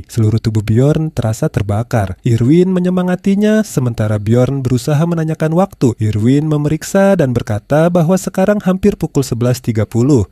Seluruh tubuh Bjorn terasa terbakar. Irwin menyemangatinya sementara Bjorn berusaha menanyakan waktu. Irwin memeriksa dan berkata bahwa sekarang hampir pukul 11.30.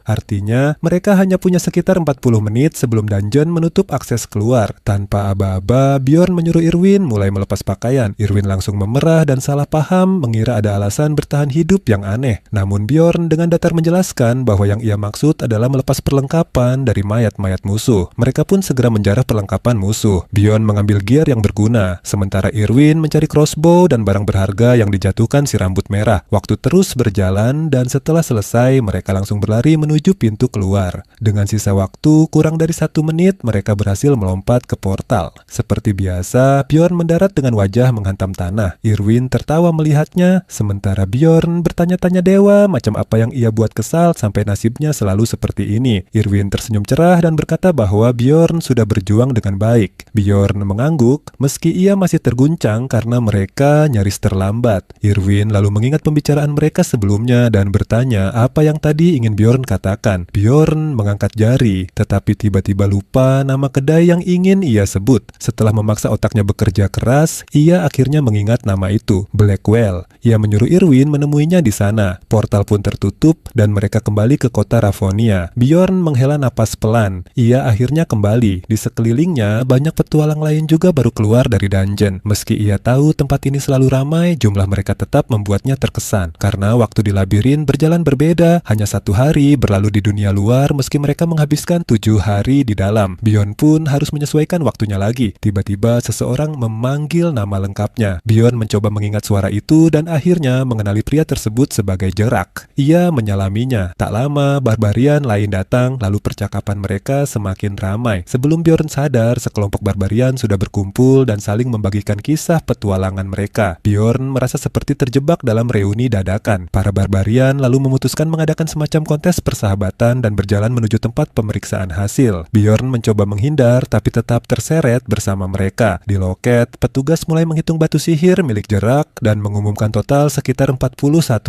Artinya mereka hanya punya sekitar 40 menit sebelum dungeon menutup akses keluar. Tanpa aba-aba, Bjorn menyuruh Irwin mulai melepas pakaian. Irwin langsung memerah dan salah paham mengira ada alasan bertahan hidup yang aneh. Namun Bjorn dengan datar menjelaskan bahwa yang ia maksud adalah melepas perlengkapan dari mayat-mayat musuh. Mereka pun segera menjarah perlengkapan musuh. Bjorn mengambil gear yang berguna, sementara Irwin mencari crossbow dan barang berharga yang dijatuhkan si rambut merah. Waktu terus berjalan dan setelah selesai mereka langsung berlari menuju pintu keluar. Dengan sisa waktu kurang dari 1 menit mereka berhasil melompat ke portal. Seperti biasa, Bjorn mendarat dengan wajah menghantam tanah. Irwin tertawa melihatnya, sementara Bjorn bertanya-tanya dewa macam apa yang ia buat kesal sampai nasibnya selalu seperti ini. Irwin tersenyum cerah dan berkata bahwa Bjorn sudah berjuang dengan baik. Bjorn mengangguk meski ia masih terguncang karena mereka nyaris terlambat. Irwin lalu mengingat pembicaraan mereka sebelumnya dan bertanya apa yang tadi ingin Bjorn katakan. Bjorn mengangkat jari, tetapi tiba-tiba lupa nama kedai yang ingin ia sebut. Setelah memaksa otaknya bekerja keras, ia akhirnya mengingat nama itu, Blackwell. Ia menyuruh Irwin menemuinya di sana. Portal pun tertutup dan mereka kembali ke kota Ravonia. Bjorn menghela napas pelan. Ia akhirnya kembali. Di sekelilingnya, banyak petualang lain juga baru keluar dari dungeon. Meski ia tahu tempat ini selalu ramai, jumlah mereka tetap membuatnya terkesan. Karena waktu di labirin berjalan berbeda, hanya 1 hari berlalu di dunia luar meski mereka menghabiskan 7 hari di dalam. Bjorn pun harus menyesuaikan waktunya lagi. Tiba-tiba seseorang memanggil nama lengkapnya. Bjorn mencoba mengingat suara itu dan akhirnya mengenali pria tersebut sebagai Jerak. Ia menyalaminya. Tak lama, barbarian lain datang, lalu percakapan mereka semakin ramai. Sebelum Bjorn sadar, sekelompok barbarian sudah berkumpul dan saling membagikan kisah petualangan mereka. Bjorn merasa seperti terjebak dalam reuni dadakan. Para barbarian lalu memutuskan mengadakan semacam kontes persahabatan dan berjalan menuju tempat pemeriksaan hasil. Bjorn mencoba menghindar tapi tetap terseret bersama mereka. Di loket, petugas mulai menghitung batu sihir milik Jerak dan mengumumkan total sekitar 41.000.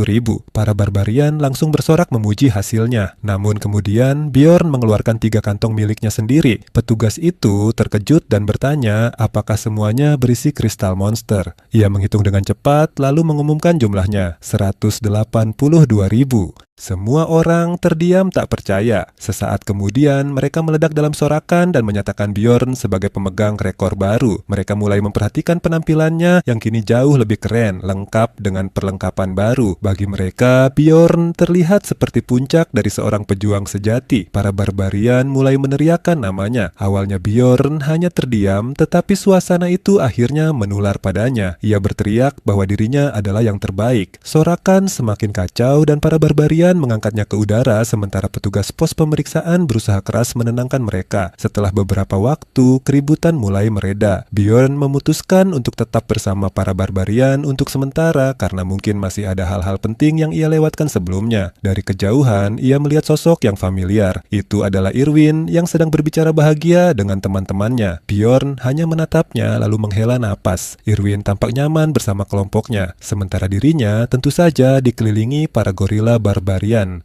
Para barbarian langsung bersorak memuji hasilnya. Namun kemudian Bjorn mengeluarkan 3 kantong miliknya sendiri. Petugas itu terkejut dan bertanya apakah semuanya berisi kristal monster. Ia menghitung dengan cepat lalu mengumumkan jumlahnya, 182.000. Semua orang terdiam tak percaya. Sesaat kemudian mereka meledak dalam sorakan dan menyatakan Bjorn sebagai pemegang rekor baru. Mereka mulai memperhatikan penampilannya yang kini jauh lebih keren, lengkap dengan perlengkapan baru. Bagi mereka, Bjorn terlihat seperti puncak dari seorang pejuang sejati. Para barbarian mulai meneriakkan namanya. Awalnya Bjorn hanya terdiam, tetapi suasana itu akhirnya menular padanya. Ia berteriak bahwa dirinya adalah yang terbaik. Sorakan semakin kacau dan para barbarian mengangkatnya ke udara sementara petugas pos pemeriksaan berusaha keras menenangkan mereka. Setelah beberapa waktu, keributan mulai mereda. Bjorn memutuskan untuk tetap bersama para barbarian untuk sementara karena mungkin masih ada hal-hal penting yang ia lewatkan sebelumnya. Dari kejauhan, ia melihat sosok yang familiar. Itu adalah Irwin yang sedang berbicara bahagia dengan teman-temannya. Bjorn hanya menatapnya lalu menghela napas. Irwin tampak nyaman bersama kelompoknya, sementara dirinya tentu saja dikelilingi para gorila barbarian.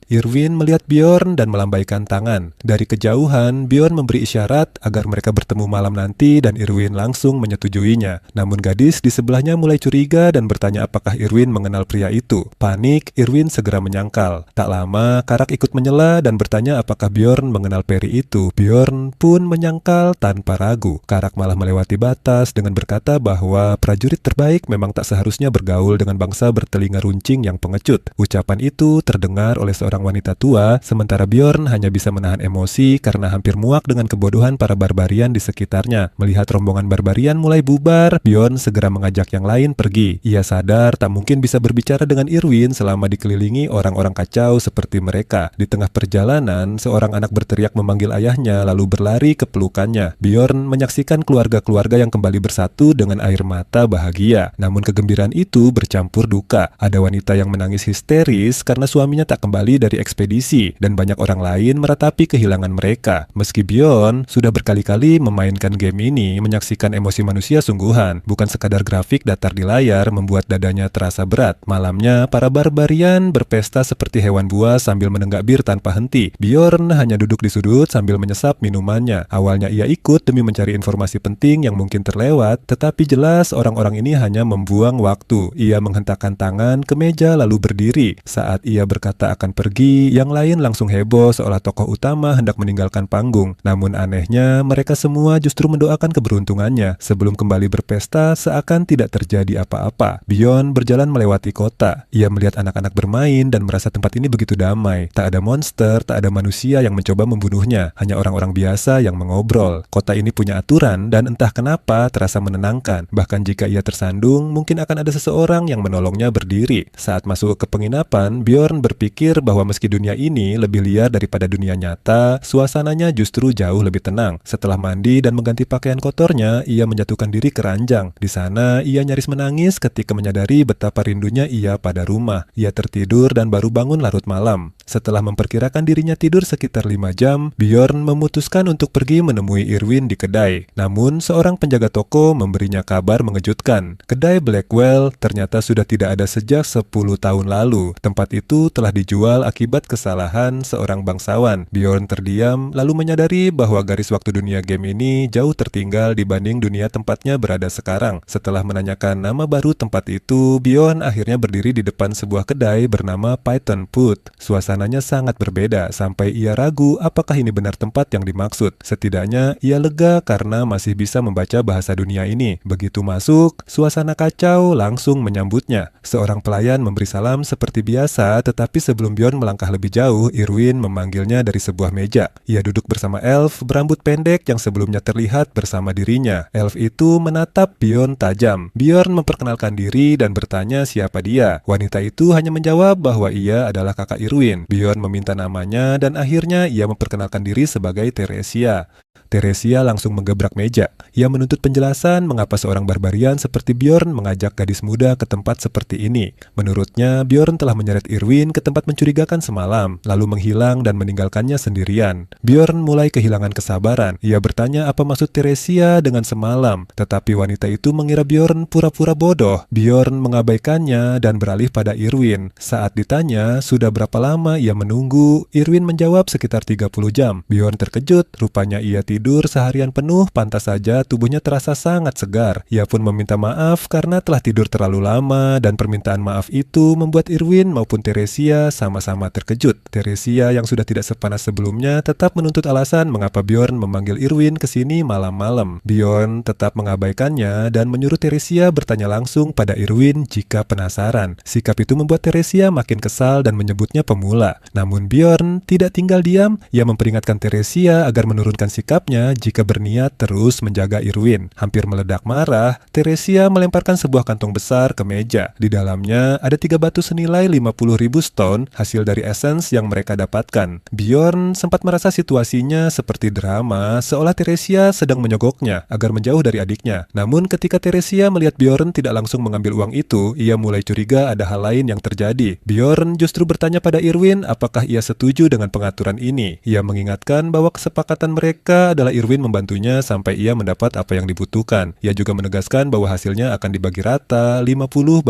Irwin melihat Bjorn dan melambaikan tangan. Dari kejauhan, Bjorn memberi isyarat agar mereka bertemu malam nanti dan Irwin langsung menyetujuinya. Namun gadis di sebelahnya mulai curiga dan bertanya apakah Irwin mengenal pria itu. Panik, Irwin segera menyangkal. Tak lama, Karak ikut menyela dan bertanya apakah Bjorn mengenal peri itu. Bjorn pun menyangkal tanpa ragu. Karak malah melewati batas dengan berkata bahwa prajurit terbaik memang tak seharusnya bergaul dengan bangsa bertelinga runcing yang pengecut. Ucapan itu terdengar oleh seorang wanita tua, sementara Bjorn hanya bisa menahan emosi karena hampir muak dengan kebodohan para barbarian di sekitarnya. Melihat rombongan barbarian mulai bubar, Bjorn segera mengajak yang lain pergi. Ia sadar tak mungkin bisa berbicara dengan Irwin selama dikelilingi orang-orang kacau seperti mereka. Di tengah perjalanan, seorang anak berteriak memanggil ayahnya lalu berlari ke pelukannya. Bjorn menyaksikan keluarga-keluarga yang kembali bersatu dengan air mata bahagia. Namun kegembiraan itu bercampur duka. Ada wanita yang menangis histeris karena suaminya tak kembali dari ekspedisi dan banyak orang lain meratapi kehilangan mereka. Meski Bjorn sudah berkali-kali memainkan game ini, menyaksikan emosi manusia sungguhan, bukan sekadar grafik datar di layar membuat dadanya terasa berat. Malamnya, para barbarian berpesta seperti hewan buas sambil menenggak bir tanpa henti. Bjorn hanya duduk di sudut sambil menyesap minumannya. Awalnya ia ikut ikut demi mencari informasi penting yang mungkin terlewat, tetapi jelas orang-orang ini hanya membuang waktu. Ia menghentakkan tangan ke meja lalu berdiri. Saat ia berkata akan pergi, yang lain langsung heboh seolah tokoh utama hendak meninggalkan panggung. Namun anehnya, mereka semua justru mendoakan keberuntungannya. Sebelum kembali berpesta, seakan tidak terjadi apa-apa. Bjorn berjalan melewati kota. Ia melihat anak-anak bermain dan merasa tempat ini begitu damai. Tak ada monster, tak ada manusia yang mencoba membunuhnya. Hanya orang-orang biasa yang mengobrol. Kota ini punya aturan dan entah kenapa terasa menenangkan. Bahkan jika ia tersandung, mungkin akan ada seseorang yang menolongnya berdiri. Saat masuk ke penginapan, Bjorn berpikir bahwa meski dunia ini lebih liar daripada dunia nyata, suasananya justru jauh lebih tenang. Setelah mandi dan mengganti pakaian kotornya, ia menjatuhkan diri ke ranjang. Di sana, ia nyaris menangis ketika menyadari betapa rindunya ia pada rumah. Ia tertidur dan baru bangun larut malam. Setelah memperkirakan dirinya tidur sekitar 5 jam, Bjorn memutuskan untuk pergi menemui Irwin di kedai. Namun, seorang penjaga toko memberinya kabar mengejutkan. Kedai Blackwell ternyata sudah tidak ada sejak 10 tahun lalu. Tempat itu telah dijual akibat kesalahan seorang bangsawan. Bjorn terdiam, lalu menyadari bahwa garis waktu dunia game ini jauh tertinggal dibanding dunia tempatnya berada sekarang. Setelah menanyakan nama baru tempat itu, Bjorn akhirnya berdiri di depan sebuah kedai bernama Python Put. Suasananya sangat berbeda, sampai ia ragu apakah ini benar tempat yang dimaksud. Setidaknya, ia lega karena masih bisa membaca bahasa dunia ini. Begitu masuk, suasana kacau langsung menyambutnya. Seorang pelayan memberi salam seperti biasa, tetapi sebelum Bjorn melangkah lebih jauh, Irwin memanggilnya dari sebuah meja. Ia duduk bersama elf berambut pendek yang sebelumnya terlihat bersama dirinya. Elf itu menatap Bjorn tajam. Bjorn memperkenalkan diri dan bertanya siapa dia. Wanita itu hanya menjawab bahwa ia adalah kakak Irwin. Bjorn meminta namanya dan akhirnya ia memperkenalkan diri sebagai Teresia. Teresia langsung menggebrak meja. Ia menuntut penjelasan mengapa seorang barbarian seperti Bjorn mengajak gadis muda ke tempat seperti ini. Menurutnya, Bjorn telah menyeret Irwin ke tempat mencurigakan semalam, lalu menghilang dan meninggalkannya sendirian. Bjorn mulai kehilangan kesabaran. Ia bertanya apa maksud Teresia dengan semalam, tetapi wanita itu mengira Bjorn pura-pura bodoh. Bjorn mengabaikannya dan beralih pada Irwin. Saat ditanya sudah berapa lama ia menunggu, Irwin menjawab sekitar 30 jam. Bjorn terkejut, rupanya ia tidur seharian penuh, pantas saja tubuhnya terasa sangat segar. Ia pun meminta maaf karena telah tidur terlalu lama dan permintaan maaf itu membuat Irwin maupun Teresia sama-sama terkejut. Teresia yang sudah tidak sepanas sebelumnya tetap menuntut alasan mengapa Bjorn memanggil Irwin ke sini malam-malam. Bjorn tetap mengabaikannya dan menyuruh Teresia bertanya langsung pada Irwin jika penasaran. Sikap itu membuat Teresia makin kesal dan menyebutnya pemula. Namun Bjorn tidak tinggal diam. Ia memperingatkan Teresia agar menurunkan sikapnya jika berniat terus menjaga Irwin. Hampir meledak marah, Teresia melemparkan sebuah kantong besar ke meja. Di dalamnya ada 3 batu senilai 50.000 stone hasil dari essence yang mereka dapatkan. Bjorn sempat merasa situasinya seperti drama, seolah Teresia sedang menyogoknya agar menjauh dari adiknya. Namun ketika Teresia melihat Bjorn tidak langsung mengambil uang itu, ia mulai curiga ada hal lain yang terjadi. Bjorn justru bertanya pada Irwin apakah ia setuju dengan pengaturan ini. Ia mengingatkan bahwa kesepakatan mereka adalah Irwin membantunya sampai ia mendapat apa yang dibutuhkan. Ia juga menegaskan bahwa hasilnya akan dibagi rata 50-50.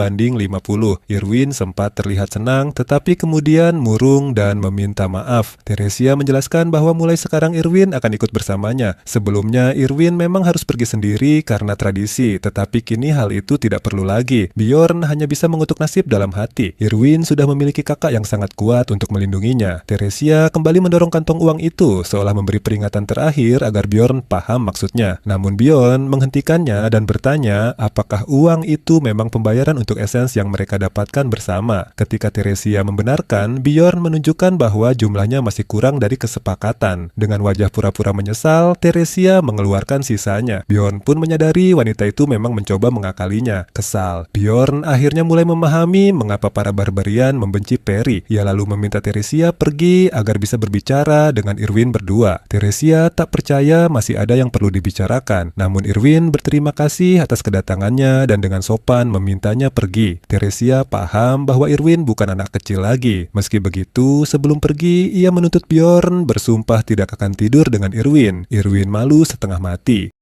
Irwin sempat terlihat senang, tetapi kemudian murung dan meminta maaf. Teresia menjelaskan bahwa mulai sekarang Irwin akan ikut bersamanya. Sebelumnya Irwin memang harus pergi sendiri karena tradisi, tetapi kini hal itu tidak perlu lagi. Bjorn hanya bisa mengutuk nasib dalam hati. Irwin sudah memiliki kakak yang sangat kuat untuk melindunginya. Teresia kembali mendorong kantong uang itu seolah memberi peringatan terakhir agar Bjorn paham maksudnya. Namun Bjorn menghentikannya dan bertanya apakah uang itu memang pembayaran untuk essence yang mereka dapatkan bersama. Ketika Teresia membenarkan, Bjorn menunjukkan bahwa jumlahnya masih kurang dari kesepakatan. Dengan wajah pura-pura menyesal, Teresia mengeluarkan sisanya. Bjorn pun menyadari wanita itu memang mencoba mengakalinya. Kesal, Bjorn akhirnya mulai memahami mengapa para barbarian membenci Perry. Ia lalu meminta Teresia pergi agar bisa berbicara dengan Irwin berdua. Teresia tak percaya masih ada yang perlu dibicarakan. Namun Irwin berterima kasih atas kedatangannya dan dengan sopan memintanya pergi. Teresia paham bahwa Irwin bukan anak kecil lagi. Meski begitu, sebelum pergi, ia menuntut Bjorn bersumpah tidak akan tidur dengan Irwin. Irwin malu setengah mati.